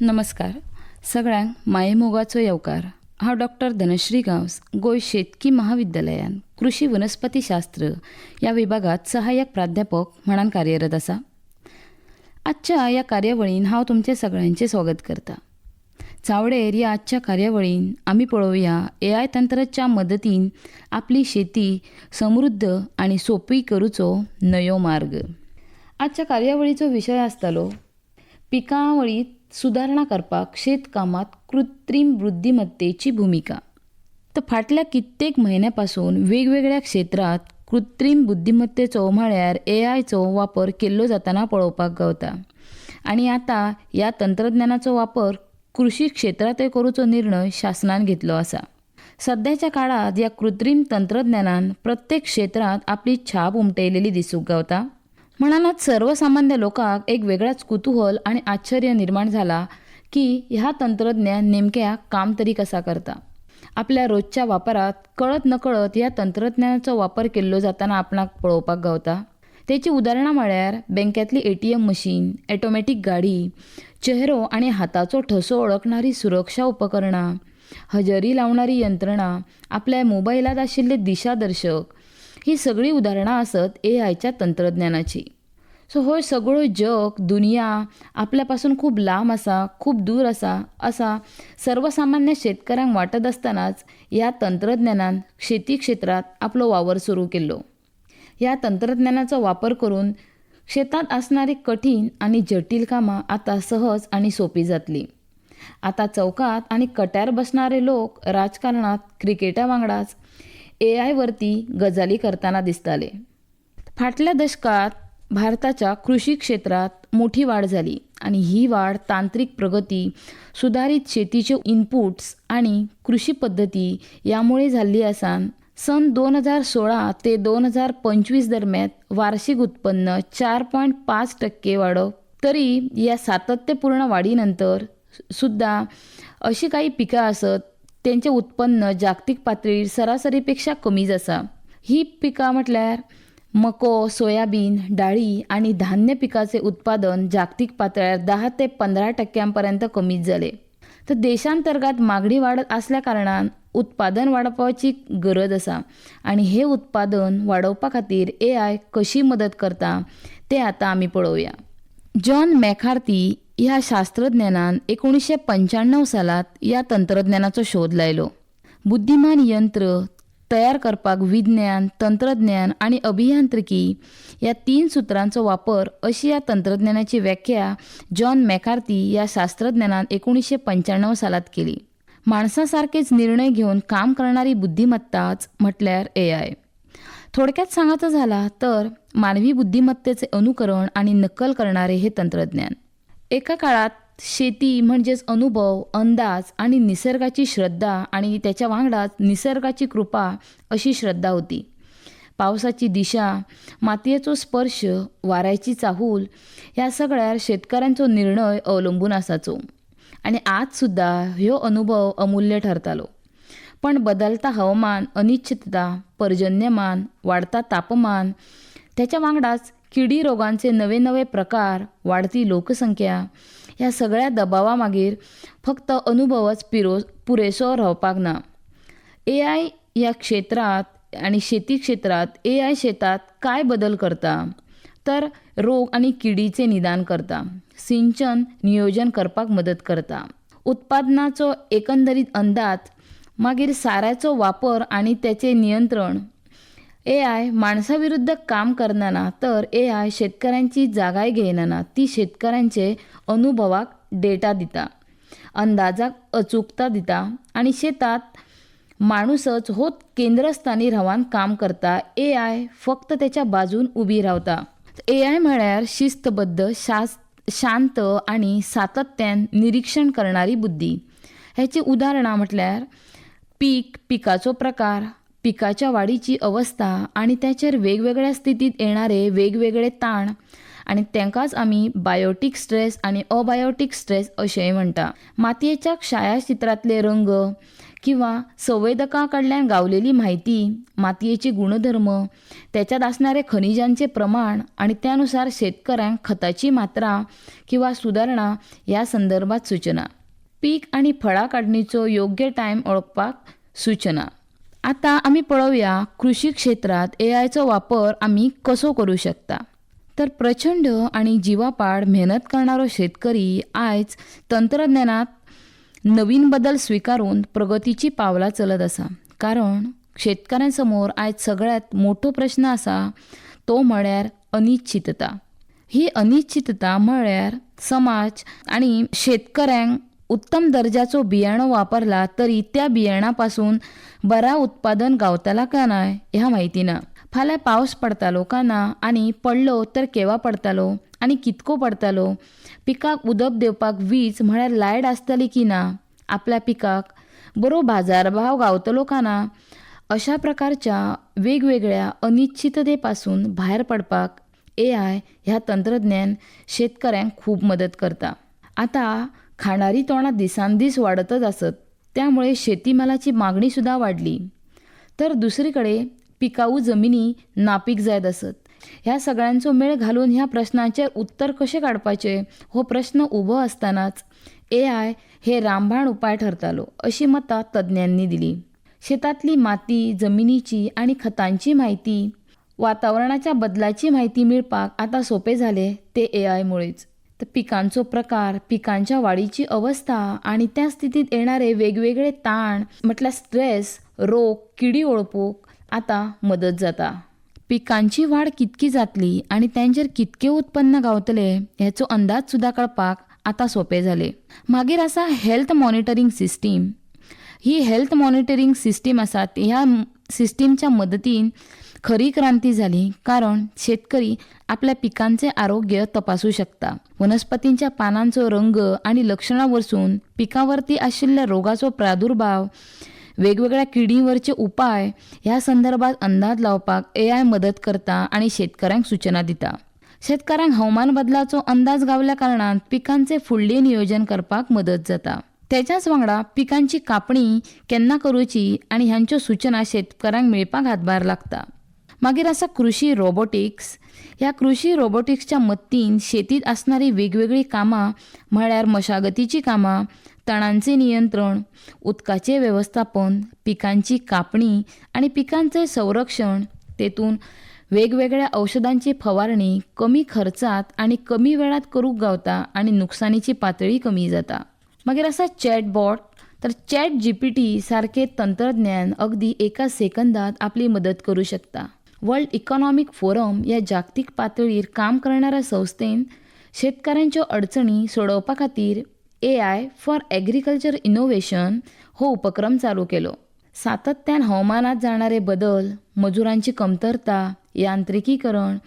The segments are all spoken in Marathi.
नमस्कार. सगळ्यांक मायेमोगाचो येवकार. हांव डॉक्टर धनश्री गांवस, गोंय शेतकी महाविद्यालयान कृषी वनस्पतीशास्त्र या विभागात सहाय्यक प्राध्यापक म्हणून कार्यरत आसा. आजच्या या कार्यावळीन हांव तुमचे सगळ्यांचे स्वागत करता. चावडेर या आजच्या कार्यावळीन आमी पळोवया AI तंत्राच्या मदतीन आपली शेती समृद्ध आणि सोपी करूचो नयो मार्ग. आजच्या कार्यावळीचो विशय आसतलो पिकावळीत सुदारणा करपाक शेतकामात कृत्रिम बुद्धिमत्तेची भूमिका. तर फाटल्या कित्येक म्हयन्यापासून वेगवेगळ्या क्षेत्रात कृत्रिम बुद्धिमत्तेचो म्हळ्यार AIचो वापर केल्लो जाताना पळोवपाक गावता. आणि आता ह्या तंत्रज्ञानाचो वापर कृषी क्षेत्रांतय करूचो निर्णय शासनान घेतलो आसा. सध्याच्या काळात या कृत्रिम तंत्रज्ञानान प्रत्येक क्षेत्रात आपली छाप उमटयलेली दिसूंक गावता. म्हणूनच सर्वसामान्य लोकांक एक वेगळाच कुतूहल आणि आश्चर्य निर्माण झाला की ह्या तंत्रज्ञान नेमक्या काम तरी कसा करता. आपल्या रोजच्या वापरात कळत नकळत ह्या तंत्रज्ञानाचो वापर केल्लो जाताना आपणाक पळोवपाक गावता. त्याची उदाहरणां म्हळ्यार बँकेतली ATM मशीन, ऑटोमॅटिक गाडी, चेहरो आणि हाताचो ठसो ओळखणारी सुरक्षा उपकरणां, हजेरी लावणारी यंत्रणा, आपल्या मोबायलात आशिल्ले दिशादर्शक, ही सगळी उदाहरणां आसत AIच्या तंत्रज्ञानाची. हो सगळो जग दुनिया आपल्यापासून खूप लांब आसा, खूप दूर असा सर्वसामान्य शेतकऱ्यांक वाटत असतानाच ह्या तंत्रज्ञानान शेती क्षेत्रात आपलो वावर सुरू केल्लो. ह्या तंत्रज्ञानाचो वापर करून शेतात असणारी कठीण आणि जटील कामां आता सहज आणि सोपी जातली. आता चौकात आणि कट्यार बसणारे लोक राजकारणात क्रिकेटा वांगडाच AI वरती गजाली करताना दिसताले. फाटल्या दशकात भारताच्या कृषी क्षेत्रात मोठी वाढ झाली आणि ही वाढ तांत्रिक प्रगती, सुधारित शेतीचे इनपुट्स आणि कृषी पद्धती यामुळे झाली असान सन 2016 ते 2025 दरम्यान वार्षिक उत्पन्न 4.5% वाढप. तरी या सातत्यपूर्ण वाढीनंतर सुद्धा अशी काही पिकां असत त्यांचे उत्पन्न जागतिक पातळीर सरासरीपेक्षा कमीच असा. ही पिकां म्हटल्यार मको, सोयाबीन, डाळी आणि धान्य पिकाचे उत्पादन जागतिक पातळ्यार 10 ते 15% कमीच झाले. तर देशांतर्गत मागणी वाढत असल्या कारणान उत्पादन वाडपाची गरज असा आणि हे उत्पादन वाडोवपा खातीर AI कशी मदत करता ते आता आमी पळोवया. जॉन मॅकार्थी ह्या शास्त्रज्ञानान 1995 सालात या तंत्रज्ञानाचो शोध लायलो. बुद्धिमान यंत्र तयार करपाक विज्ञान, तंत्रज्ञान आणि अभियांत्रिकी या 3 सूत्रांचो वापर अशी या तंत्रज्ञानाची व्याख्या जॉन मॅकार्थी या शास्त्रज्ञानान 1995 सालात केली. माणसासारखेच निर्णय घेऊन काम करणारी बुद्धिमत्ताच म्हटल्यार AI. थोडक्यात सांगायचं झाला तर मानवी बुद्धिमत्तेचे अनुकरण आणि नक्कल करणारे हे तंत्रज्ञान. एका काळात शेती म्हणजेच अनुभव, अंदाज आणि निसर्गाची श्रद्धा आणि त्याच्या वांगडाच निसर्गाची कृपा अशी श्रद्धा होती. पावसाची दिशा, मातयेचो स्पर्श, वाऱ्याची चाहूल ह्या सगळ्यार शेतकऱ्यांचो निर्णय अवलंबून असाचो. आणि आज सुद्धा ह्यो अनुभव अमूल्य ठरतालो. पण बदलता हवामान, अनिश्चितता, पर्जन्यमान, वाढता तापमान, त्याच्या वांगडाच किडी रोगांचे नवे नवे प्रकार, वाढती लोकसंख्या ह्या सगळ्या दबावा मागीर फक्त अनुभवच पुरेसो रावपाक ना. AI या क्षेत्रात आणि शेती क्षेत्रात AI शेतात काय बदल करता तर रोग आणि किडीचे निदान करता, सिंचन नियोजन करपाक मदत करता, उत्पादनाचो एकंदरीत अंदाज, मागीर साऱ्याचो वापर आणि त्याचे नियंत्रण. AI माणसाविरुद्ध काम करना तर AI शेतकऱ्यांची जागाय घेयना. ती शेतकऱ्यांचे अनुभवाक डेटा दिता, अंदाजाक अचूकता दिता आणि शेतात माणूसच होत केंद्रस्थानी रावन काम करता. AI फक्त त्याच्या बाजून उभी रावता. AI म्हळ्यार शिस्तबद्ध, शांत आणि सातत्यान निरीक्षण करणारी बुद्धी. ह्याची उदाहरणां म्हटल्यार पिकाचो प्रकार, पिकाच्या वाढीची अवस्था आणि त्याचेर वेगवेगळ्या स्थितीत येणारे वेगवेगळे ताण आनी तांकांच आमी बायोटीक स्ट्रेस आनी अबायोटीक स्ट्रेस अशेंय म्हणटा. मातयेच्या छायाचित्रांतले रंग किंवा संवेदकां कडल्यान गावलेली म्हायती, मातयेची गुणधर्म, त्याच्यात असणारे खनिजांचे प्रमाण आनी त्यानुसार शेतकऱ्यांक खताची मात्रा किंवा सुदारणा ह्या संदर्भात सूचना. पीक आनी फळां काडणीचो योग्य टायम ओळखपाक सूचना. आता आमी पळोवया कृषी क्षेत्रात एआयचो वापर आमी कसो करूं शकता. तर प्रचंड आनी जिवापाड मेहनत करणारो शेतकरी आयज तंत्रज्ञानात नवीन बदल स्विकारून प्रगतीची पावलां चलत आसा. कारण शेतकऱ्यांसमोर आयज सगळ्यात मोठो प्रश्न आसा तो म्हळ्यार अनिश्चितता. ही अनिश्चितता म्हळ्यार समाज आनी शेतकऱ्यांक उत्तम दर्जाचो बियाणो वापरला तरी त्या बियाणा पासून बरा उत्पादन गावतला काय नाय ह्या म्हायती ना. फाल्यां पावस पडटालो काय ना आनी पडलो तर केवा पडटालो आनी कितको पडटालो. पिकाक उदक दिवपाक वीज म्हळ्यार लायट आसतली की ना. आपल्या पिकाक बरो बाजारभाव गावतलो का ना. अशा प्रकारच्या वेगवेगळ्या अनिश्चितते पासून भायर पडपाक एआय ह्या तंत्रज्ञान शेतकऱ्यांक खूब मदत करता. आता खाणारी तोंडां दिसान दीस वाडतच आसत, त्यामुळे शेतीमालाची मागणी सुद्धा वाडली. तर दुसरीकडे पिकाऊ जमिनी नापीक जायत आसत. ह्या सगळ्यांचो मेळ घालून ह्या प्रश्नांचेर उत्तर कशें काडपाचे हो प्रश्न उबो आसतनाच एआय हे रामबाण उपाय ठरतालो अशी मतां तज्ञांनी दिली. शेतांतली माती, जमिनीची आनी खतांची म्हायती, वातावरणाच्या बदलाची म्हायती मेळपाक आता सोपे झाले ते एआय मुळेच. तर पिकांचो प्रकार, पिकांच्या वाडीची अवस्था आनी त्या स्थितीत येणारे वेगवेगळे ताण म्हटल्यार स्ट्रेस, रोग, किडी ओळखूंक आता मदत जाता. पिकांची वाड कितकी जातली आनी तांचेर कितके उत्पन्न गावतले हेचो अंदाज सुद्धा कळपाक आता सोपे जाले. मागीर आसा हेल्थ मॉनिटरींग सिस्टीम. ही हेल्थ मॉनिटरींग सिस्टीम आसा ह्या सिस्टीमच्या मदतीन खरी क्रांती जाली. कारण शेतकरी आपल्या पिकांचे आरोग्य तपासू शकता. वनस्पतींच्या पानांचो रंग आनी लक्षणां वरसून पिकांवरती आशिल्ल्या रोगाचो प्रादुर्भाव, वेगवेगळ्या किडींवरचे उपाय ह्या संदर्भात अंदाज लावपाक एआय मदत करता आनी शेतकऱ्यांक सूचना दिता. शेतकऱ्यांक हवामान बदलाचो अंदाज गावल्या कारणान पिकांचे फुडले नियोजन करपाक मदत जाता. त्याच्याच वांगडा पिकांची कापणी केन्ना करूची आनी ह्यांच्यो सूचना शेतकऱ्यांक मेळपाक हातभार लागता. मागीर आसा कृषी रोबोटिक्स. ह्या कृषी रोबोटिक्सच्या मदतीन शेतीत असणारी वेगवेगळी कामां म्हळ्यार मशागतीची कामां, तणांचे नियंत्रण, उदकाचे वेवस्थापन, पिकांची कापणी आनी पिकांचे संरक्षण, तेतून वेगवेगळ्या औषधांची फवारणी कमी खर्चात आनी कमी वेळात करूंक गावता आनी नुकसानीची पातळी कमी जाता. मागीर आसा चॅटबॉट. तर चॅट जीपीटी सारखे तंत्रज्ञान अगदी एका सेकंदात आपली मदत करू शकता. वर्ल्ड इकॉनॉमिक फोरम या जागतिक पातळीर काम करणाऱ्या संस्थेन शेतकऱ्यांच्यो अडचणी सोडोवपा खातीर एआय फॉर एग्रीकल्चर इनोव्हेशन हो उपक्रम चालू केलो. सातत्यान हवामानात जाणारे बदल, मजुरांची कमतरता, यांत्रिकीकरण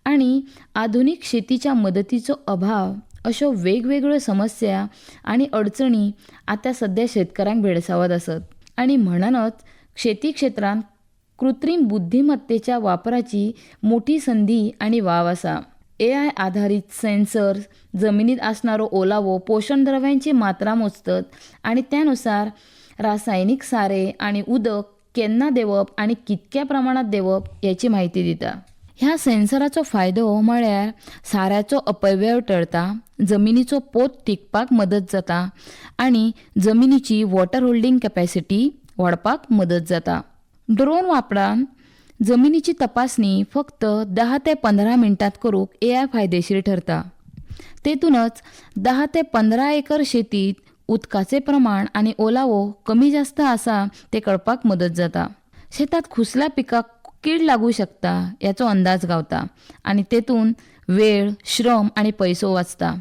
आनी आधुनिक शेतीच्या मदतीचो अभाव अशो वेगवेगळ्यो समस्या आनी अडचणी आता सध्या शेतकऱ्यांक भेडसावत आसत. आनी म्हणूनच शेती क्षेत्रांत कृत्रीम बुद्धिमत्तेच्या वापराची मोठी संधी आनी वाव आसा. एआय आधारित सेन्सर जमिनीत असणारो ओलावो, पोषण द्रव्यांची मात्रा मोजतत आनी त्यानुसार रासायनिक सारे आनी उदक केन्ना देवप आनी कितक्या प्रमाणात देवप याची माहिती दिता. ह्या सेन्सराचो फायदो म्हळ्यार साऱ्याचो अपव्यय टळता, जमिनीचो पोत टिकपाक मदत जाता आनी जमिनीची वॉटर होल्डिंग कॅपॅसिटी वाडपाक मदत जाता. ड्रोन वापरान जमिनीची तपासणी फक्त 10 ते 15 मिनटात करूंक एआय फायदेशीर ठरता. तेतूनच 10 ते 15 एकर शेतीत उदकाचे प्रमाण आनी ओलावो कमी जास्त आसा ते कळपाक मदत जाता. शेतात खुसल्या पिकाक कीड लागू शकता याचो अंदाज गावता आनी तेतून वेळ, श्रम आनी पैसो वाचता.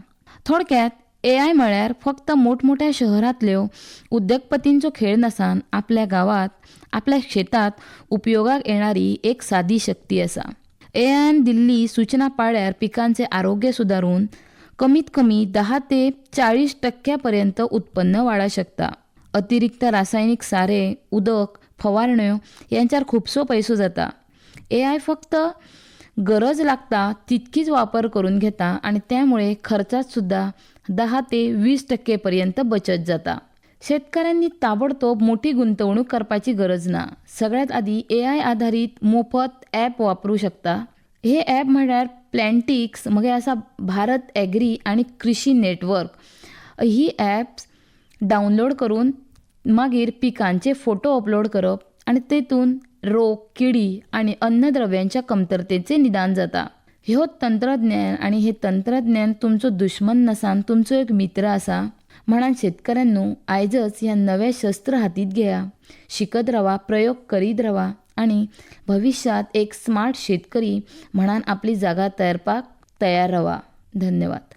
थोडक्यात एआय म्हळ्यार फक्त मोठमोठ्या शहरांतल्यो उद्योगपतींचो खेळ नसान आपल्या गावात, आपल्या शेतात उपयोगाक येणारी एक सादी शक्ती आसा. एआयन दिल्ली सूचना पाळ्यार पिकांचे आरोग्य सुदारून कमीत कमी 10 ते 40% पर्यंत उत्पन्न वाडा शकता. अतिरिक्त रासायनिक सारे, उदक, फवारण्यो यांच्यावर खुबसो पैसो जाता. एआय फक्त गरज लागता तितकीच वापर करून घेता आणि त्यामुळे खर्चात सुद्धा 10 ते 20% पर्यंत बचत जाता. शेतकऱ्यांनी ताबडतोब मोठी गुंतवणूक करपाची गरज ना. सगळ्यात आधी AI आधारित मोफत ॲप वापरू शकता. हे ॲप म्हळ्यार प्लॅन्टिक्स, मगे आसा भारत ॲग्री आणि कृषी नेटवर्क. ही ॲप्स डावनलोड करून मागीर पिकांचे फोटो अपलोड करप आणि तेतून रोग, किडी आणि अन्नद्रव्यांच्या कमतरतेचे निदान जाता. ह्यो तंत्रज्ञान आणि हे तंत्रज्ञान तुमचो दुश्मन नसान, तुमचो एक मित्र आसा. म्हणून शेतकऱ्यांनो, आयजच ह्या नव्या शस्त्र हातीत घेया, शिकत रावा, प्रयोग करीत रावा आणि भविष्यात एक स्मार्ट शेतकरी म्हणून आपली जागा तयार रावा. धन्यवाद.